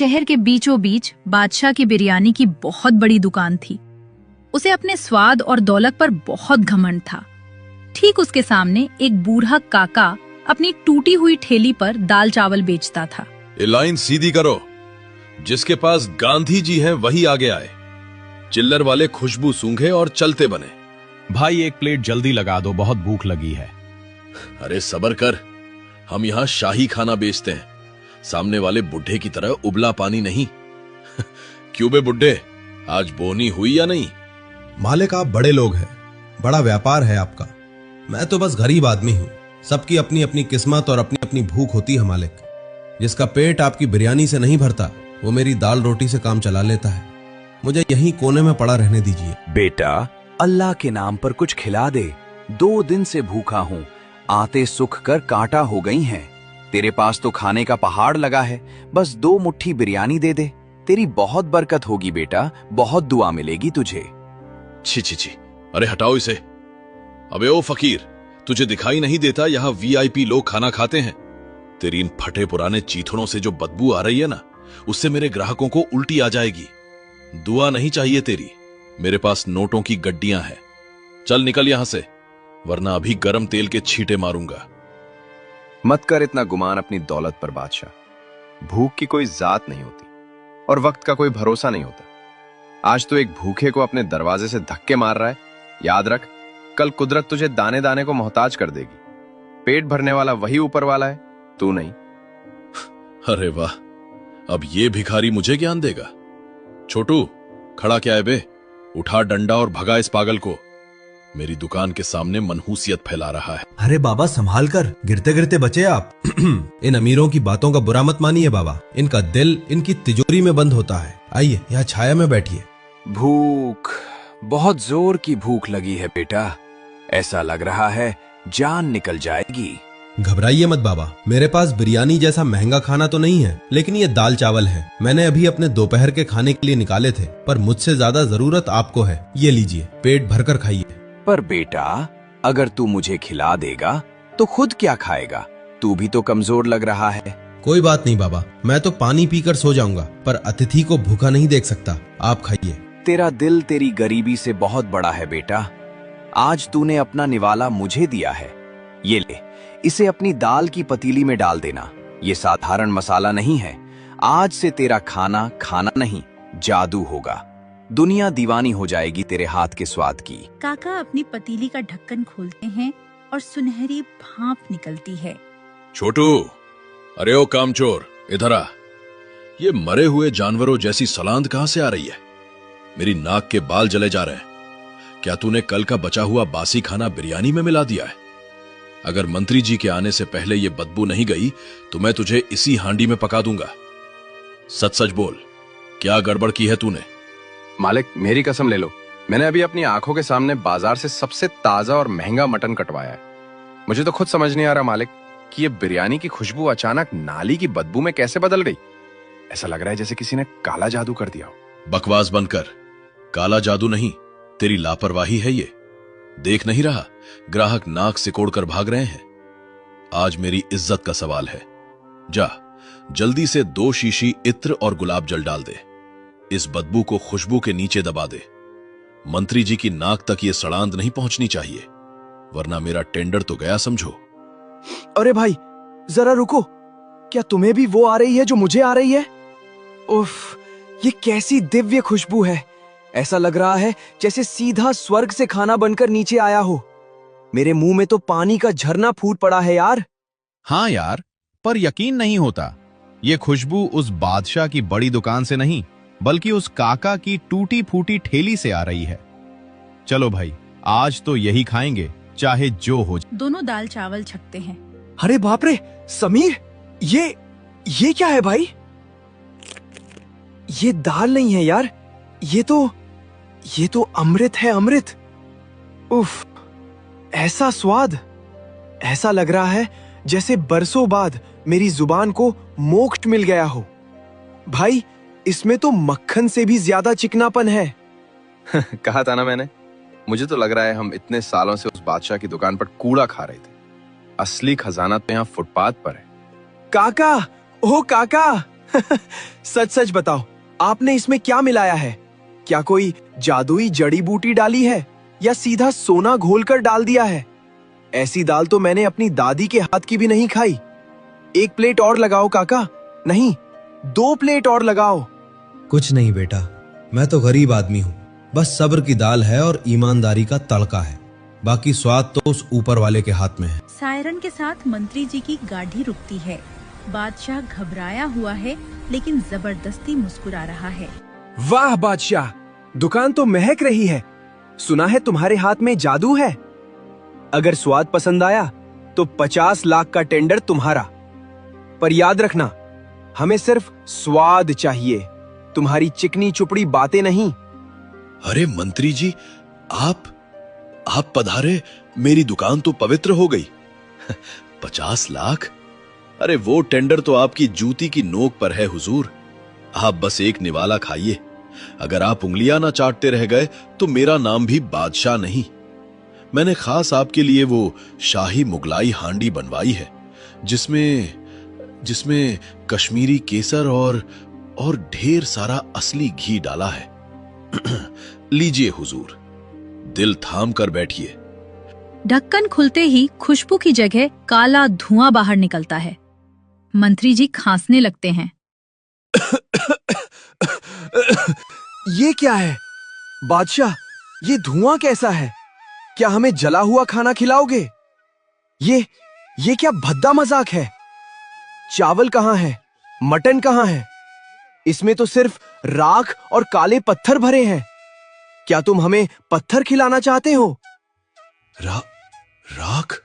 शहर के बीचों बीच बादशाह की बिरयानी की बहुत बड़ी दुकान थी। उसे अपने स्वाद और दौलत पर बहुत घमंड था। ठीक उसके सामने एक बूढ़ा काका अपनी टूटी हुई ठेली पर दाल चावल बेचता था। ये लाइन सीधी करो, जिसके पास गांधी जी हैं वही आगे आए। चिल्लर वाले खुशबू सूंघे और चलते बने। भाई एक प्लेट जल्दी लगा दो, बहुत भूख लगी है। अरे सबर कर, हम यहाँ शाही खाना बेचते हैं, सामने वाले बुढ़े की तरह उबला पानी नहीं। क्यों बे बुढ़े, आज बोनी हुई या नहीं? मालिक आप बड़े लोग हैं, बड़ा व्यापार है आपका। मैं तो बस गरीब आदमी हूँ। सबकी अपनी अपनी किस्मत और अपनी अपनी भूख होती है मालिक। जिसका पेट आपकी बिरयानी से नहीं भरता वो मेरी दाल रोटी से काम चला लेता है। मुझे यहीं कोने में पड़ा रहने दीजिए। बेटा, अल्लाह के नाम पर कुछ खिला दे। 2 दिन से भूखा हूँ, आते सुख कर कांटा हो गई हैं। तेरे पास तो खाने का पहाड़ लगा है, बस 2 मुट्ठी बिरयानी दे दे। तेरी बहुत बरकत होगी बेटा, बहुत दुआ मिलेगी तुझे। छी छी छी, अरे हटाओ इसे। अबे ओ फकीर, तुझे दिखाई नहीं देता यहाँ वीआईपी लोग खाना खाते हैं? तेरी इन फटे पुराने चीथड़ों से जो बदबू आ रही है ना, उससे मेरे ग्राहकों को उल्टी आ जाएगी। दुआ नहीं चाहिए तेरी, मेरे पास नोटों की गड्डियां हैं। चल निकल यहां से, वरना अभी गरम तेल के छींटे मारूंगा। मत कर इतना गुमान अपनी दौलत पर बादशाह। भूख की कोई जात नहीं होती और वक्त का कोई भरोसा नहीं होता। आज तो एक भूखे को अपने दरवाजे से धक्के मार रहा है। याद रख, कल कुदरत तुझे दाने दाने को मोहताज कर देगी। पेट भरने वाला वही ऊपर वाला है, तू नहीं। अरे वाह, अब ये भिखारी मुझे ज्ञान देगा। छोटू, खड़ा क्या है बे? उठा डंडा और भगा इस पागल को। मेरी दुकान के सामने मनहूसियत फैला रहा है। अरे बाबा संभाल कर, गिरते गिरते बचे आप। इन अमीरों की बातों का बुरा मत मानिए बाबा, इनका दिल इनकी तिजोरी में बंद होता है। आइए यहाँ छाया में बैठिए। भूख, बहुत जोर की भूख लगी है बेटा। ऐसा लग रहा है जान निकल जाएगी। घबराइए मत बाबा, मेरे पास बिरयानी जैसा महंगा खाना तो नहीं है, लेकिन ये दाल चावल है। मैंने अभी अपने दोपहर के खाने के लिए निकाले थे, पर मुझसे ज्यादा जरूरत आपको है। ये लीजिए, पेट भरकर खाइए। पर बेटा, अगर तू मुझे खिला देगा तो खुद क्या खाएगा? तू भी तो कमजोर लग रहा है। कोई बात नहीं बाबा, मैं तो पानी पीकर सो जाऊंगा, पर अतिथि को भूखा नहीं देख सकता। आप खाइए। तेरा दिल तेरी गरीबी से बहुत बड़ा है बेटा। आज तूने अपना निवाला मुझे दिया है। ये ले, इसे अपनी दाल की पतीली में डाल देना। ये साधारण मसाला नहीं है। आज से तेरा खाना खाना नहीं, जादू होगा। दुनिया दीवानी हो जाएगी तेरे हाथ के स्वाद की। काका अपनी पतीली का ढक्कन खोलते हैं और सुनहरी भाप निकलती है। छोटू, अरे ओ कामचोर, इधर आ। ये मरे हुए जानवरों जैसी सलांद कहां से आ रही है? मेरी नाक के बाल जले जा रहे हैं। क्या तूने कल का बचा हुआ बासी खाना बिरयानी में मिला दिया है? अगर मंत्री जी के आने से पहले ये बदबू नहीं गई तो मैं तुझे इसी हांडी में पका दूंगा। सच सच बोल, क्या गड़बड़ की है तूने? मालिक, मेरी कसम ले लो, मैंने अभी अपनी आंखों के सामने बाजार से सबसे ताजा और महंगा मटन कटवाया है। मुझे तो खुद समझ नहीं आ रहा मालिक कि ये बिरयानी की खुशबू अचानक नाली की बदबू में कैसे बदल गई। ऐसा लग रहा है जैसे किसी ने काला जादू कर दिया हो। बकवास बंद कर। काला जादू नहीं, तेरी लापरवाही है ये। देख नहीं रहा, ग्राहक नाक सिकोड़कर भाग रहे हैं। आज मेरी इज्जत का सवाल है। जा, जल्दी से 2 शीशी इत्र और गुलाब जल डाल दे। इस बदबू को खुशबू के नीचे दबा दे। मंत्री जी की नाक तक ये सड़ांध नहीं पहुंचनी चाहिए, वरना मेरा टेंडर तो गया समझो। अरे भाई, जरा रुको। क्या तुम्हें भी वो आ रही है जो मुझे आ रही है? उफ, ये कैसी दिव्य खुशबू है। ऐसा लग रहा है जैसे सीधा स्वर्ग से खाना बनकर नीचे आया हो। मेरे मुंह में तो पानी का झरना फूट पड़ा है यार। हाँ यार, पर यकीन नहीं होता। ये खुशबू उस बादशाह की बड़ी दुकान से नहीं, बल्कि उस काका की टूटी फूटी ठेली से आ रही है। चलो भाई, आज तो यही खाएंगे, चाहे जो हो जाए। दोनों दाल चावल छकते हैं। अरे बाप रे समीर, ये क्या है भाई? ये दाल नहीं है यार, ये तो अमृत है, अमृत। उफ, ऐसा स्वाद। ऐसा लग रहा है जैसे बरसों बाद मेरी जुबान को मोक्ष मिल गया हो। भाई, इसमें तो मक्खन से भी ज्यादा चिकनापन है। कहा था ना मैंने, मुझे तो लग रहा है हम इतने सालों से उस बादशाह की दुकान पर कूड़ा खा रहे थे। असली खजाना तो यहाँ फुटपाथ पर है। काका, ओ काका। सच सच बताओ, आपने इसमें क्या मिलाया है? क्या कोई जादुई जड़ी बूटी डाली है या सीधा सोना घोलकर डाल दिया है? ऐसी दाल तो मैंने अपनी दादी के हाथ की भी नहीं खाई। एक प्लेट और लगाओ काका, नहीं 2 प्लेट और लगाओ। कुछ नहीं बेटा, मैं तो गरीब आदमी हूँ। बस सब्र की दाल है और ईमानदारी का तड़का है। बाकी स्वाद तो उस ऊपर वाले के हाथ में है। सायरन के साथ मंत्री जी की गाड़ी रुकती है। बादशाह घबराया हुआ है लेकिन जबरदस्ती मुस्कुरा रहा है। वाह बादशाह, दुकान तो महक रही है। सुना है तुम्हारे हाथ में जादू है। अगर स्वाद पसंद आया तो 50 लाख का टेंडर तुम्हारा। पर याद रखना, हमें सिर्फ स्वाद चाहिए, तुम्हारी चिकनी चुपड़ी बातें नहीं। अरे मंत्री जी, आप पधारे, मेरी दुकान तो पवित्र हो गई। 50 लाख? अरे वो टेंडर तो आपकी जूती की नोक पर है हुजूर। आप बस एक निवाला खाइए। अगर आप उंगलियां ना चाटते रह गए तो मेरा नाम भी बादशाह नहीं। मैंने खास आपके लिए वो शाही मुगलाई हांडी बनवाई है जिसमें कश्मीरी केसर और ढेर सारा असली घी डाला है। लीजिए हुजूर, दिल थाम कर बैठिए। ढक्कन खुलते ही खुशबू की जगह काला धुआं बाहर निकलता है। मंत्री जी खांसने लगते हैं। ये क्या है बादशाह? ये धुआं कैसा है? क्या हमें जला हुआ खाना खिलाओगे? ये क्या भद्दा मजाक है? चावल कहाँ है? मटन कहाँ है? इसमें तो सिर्फ राख और काले पत्थर भरे हैं। क्या तुम हमें पत्थर खिलाना चाहते हो? राख?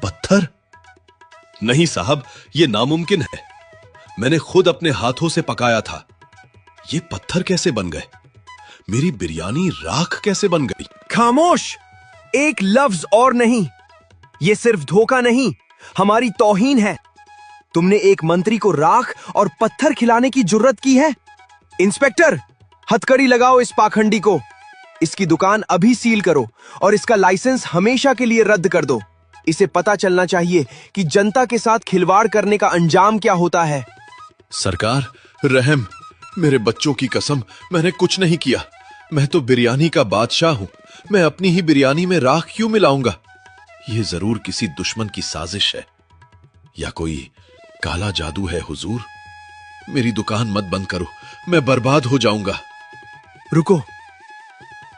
पत्थर? नहीं साहब, ये नामुमकिन है। मैंने खुद अपने हाथों से पकाया था। ये पत्थर कैसे बन गए? मेरी बिरयानी राख कैसे बन गई? खामोश! एक लफ्ज और नहीं। ये सिर्फ धोखा नहीं, हमारी तौहीन है। तुमने एक मंत्री को राख और पत्थर खिलाने की जुर्रत की है। इंस्पेक्टर, हथकड़ी लगाओ इस पाखंडी को। इसकी दुकान अभी सील करो और इसका लाइसेंस हमेशा के लिए रद्द कर दो। इसे पता चलना चाहिए कि जनता के साथ खिलवाड़ करने का अंजाम क्या होता है। सरकार, रहम, मेरे बच्चों की कसम, मैंने कुछ नहीं किया। मैं तो बिरयानी का बादशाह हूं। मैं अपनी ही बिरयानी में राख क्यों मिलाऊंगा? यह जरूर किसी दुश्मन की साजिश है या कोई काला जादू है हुजूर। मेरी दुकान मत बंद करो, मैं बर्बाद हो जाऊंगा। रुको,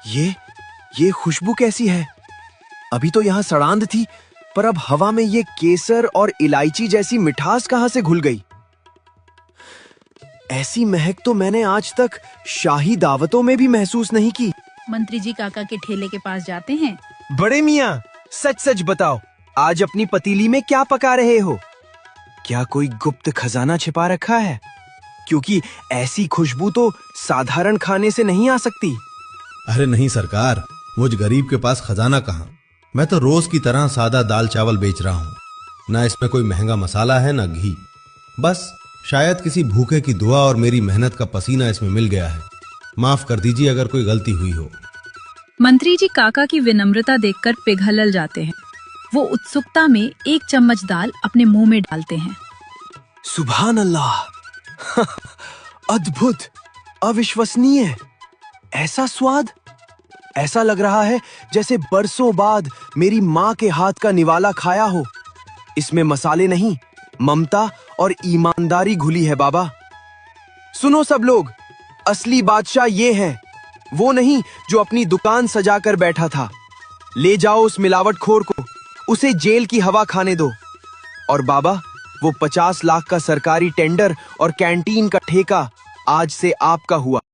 ये खुशबू कैसी है? अभी तो यहां सड़ांध थी, पर अब हवा में ये केसर और इलायची जैसी मिठास कहां से घुल गई? ऐसी महक तो मैंने आज तक शाही दावतों में भी महसूस नहीं की। मंत्री जी काका के ठेले के पास जाते हैं। बड़े मियां, सच सच बताओ, आज अपनी पतीली में क्या पका रहे हो? क्या कोई गुप्त खजाना छिपा रखा है? क्योंकि ऐसी खुशबू तो साधारण खाने से नहीं आ सकती। अरे नहीं सरकार, मुझ गरीब के पास खजाना कहाँ। मैं तो रोज की तरह सादा दाल चावल बेच रहा हूँ। ना इसमें कोई महंगा मसाला है ना घी। बस शायद किसी भूखे की दुआ और मेरी मेहनत का पसीना इसमें मिल गया है। माफ कर दीजिए अगर कोई गलती हुई हो। मंत्री जी काका की विनम्रता देखकर पिघल जाते हैं। वो उत्सुकता में एक चम्मच दाल अपने मुंह में डालते हैं। सुभान अल्लाह! अद्भुत, अविश्वसनीय। ऐसा स्वाद! ऐसा लग रहा है जैसे बरसों बाद मेरी माँ के हाथ का निवाला खाया हो। इसमें मसाले नहीं, ममता और ईमानदारी घुली है बाबा। सुनो सब लोग, असली बादशाह ये है, वो नहीं जो अपनी दुकान सजाकर बैठा था। ले जाओ उस मिलावटखोर को, उसे जेल की हवा खाने दो। और बाबा, वो 50 लाख का सरकारी टेंडर और कैंटीन का ठेका आज से आपका हुआ।